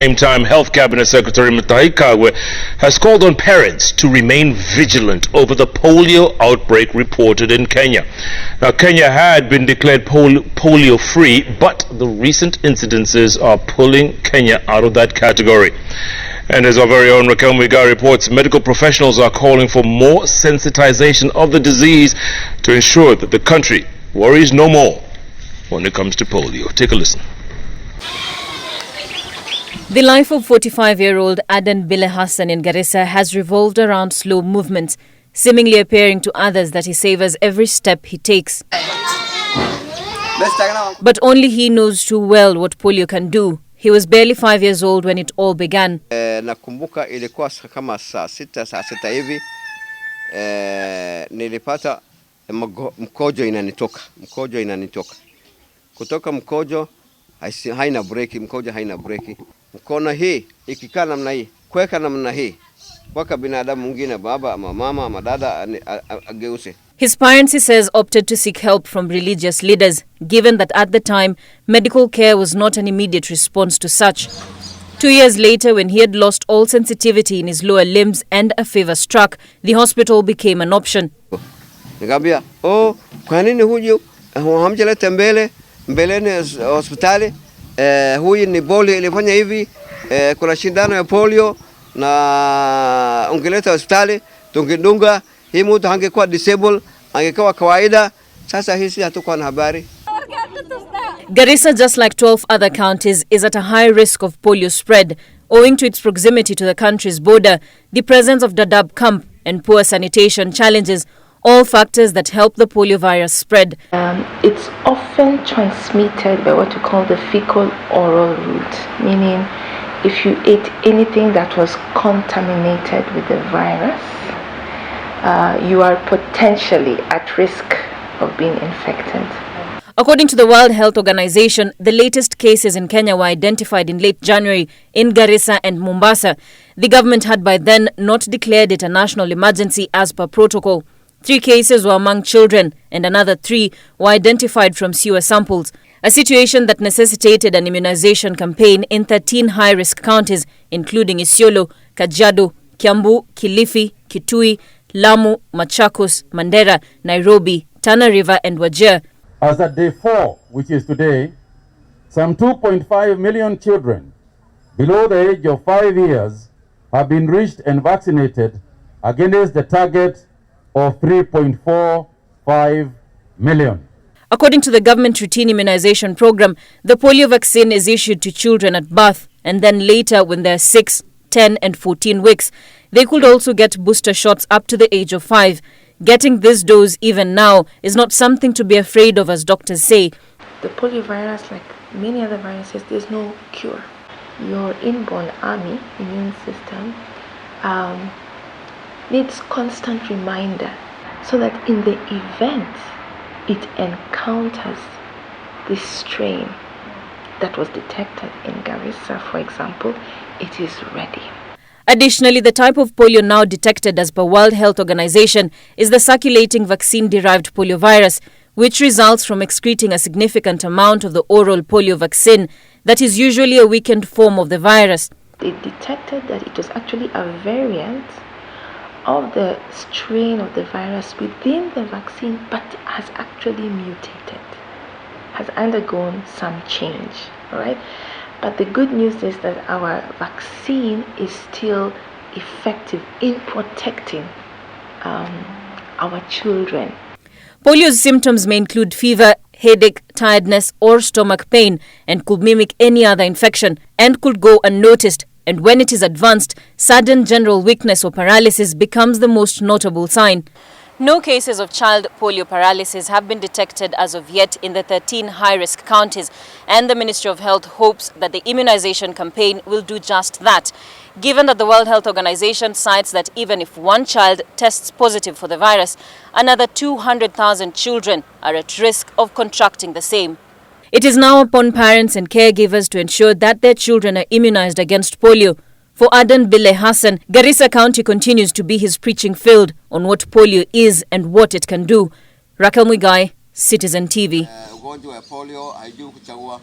Same time, Health Cabinet Secretary Kagwe has called on parents to remain vigilant over the polio outbreak reported in Kenya. Now, Kenya had been declared polio-free, but the recent incidences are pulling Kenya out of that category. And as our very own Raquel Mwiga reports, medical professionals are calling for more sensitization of the disease to ensure that the country worries no more when it comes to polio. Take a listen. The life of 45-year-old Aden Bile Hassan in Garissa has revolved around slow movements, seemingly appearing to others that he savors every step he takes. But only he knows too well what polio can do. He was barely 5 years old when it all began. Nakumbuka ilikuwa kama saa sita hivi, nilipata mkojo inanitoka. Kutoka mkojo haina breki, mkojo haina breki. Mkono hii ikikaa namna hii, kuweka namna hii, waka binadamu mwingine, baba ama mama ama dada ageuse. His parents, he says, opted to seek help from religious leaders, given that at the time, medical care was not an immediate response to such. 2 years later, when he had lost all sensitivity in his lower limbs and a fever struck, the hospital became an option. Nikambia, kwa nini huyu hamjaleta mbeleni hospitali? Huyu ni polio ilifanya hivi, kuna shindano ya polio na ungeleta hospitali tungedunga, hii mtu hangekuwa disable, angekuwa kawaida. Sasa hizi hatukuwa na habari. Garissa, just like 12 other counties, is at a high risk of polio spread owing to its proximity to the country's border, the presence of Dadaab camp and poor sanitation challenges, all factors that help the polio virus spread. It's often transmitted by what we call the fecal-oral route, meaning if you ate anything that was contaminated with the virus, you are potentially at risk of being infected. According to the World Health Organization, the latest cases in Kenya were identified in late January in Garissa and Mombasa. The government had by then not declared it a national emergency as per protocol. 3 cases were among children and another 3 were identified from sewer samples, a situation that necessitated an immunization campaign in 13 high-risk counties, including Isiolo, Kajiado, Kiambu, Kilifi, Kitui, Lamu, Machakos, Mandera, Nairobi, Tana River and Wajir. As at day 4, which is today, some 2.5 million children below the age of 5 years have been reached and vaccinated against the target of 3.45 million. According to the government routine immunization program, the polio vaccine is issued to children at birth and then later when they are 6, 10 and 14 weeks. They could also get booster shots up to the age of 5. Getting this dose even now is not something to be afraid of, as doctors say. The polio virus, like many other viruses, there's no cure. Your inborn army, immune system, needs constant reminder so that in the event it encounters this strain that was detected in Garissa, for example, it is ready. Additionally, the type of polio now detected as per World Health Organization is the circulating vaccine-derived poliovirus, which results from excreting a significant amount of the oral polio vaccine that is usually a weakened form of the virus. They detected that it was actually a variant of the strain of the virus within the vaccine, but has actually mutated, has undergone some change, all right? But the good news is that our vaccine is still effective in protecting our children. Polio's symptoms may include fever, headache, tiredness, or stomach pain, and could mimic any other infection and could go unnoticed. And when it is advanced, sudden general weakness or paralysis becomes the most notable sign. No cases of child polio paralysis have been detected as of yet in the 13 high-risk counties, and the Ministry of Health hopes that the immunization campaign will do just that, given that the World Health Organization cites that even if one child tests positive for the virus, another 200,000 children are at risk of contracting the same. It is now upon parents and caregivers to ensure that their children are immunized against polio. For Aden Bile Hassan, Garissa County continues to be his preaching field on what polio is and what it can do. Raquel Mwiga, Citizen TV.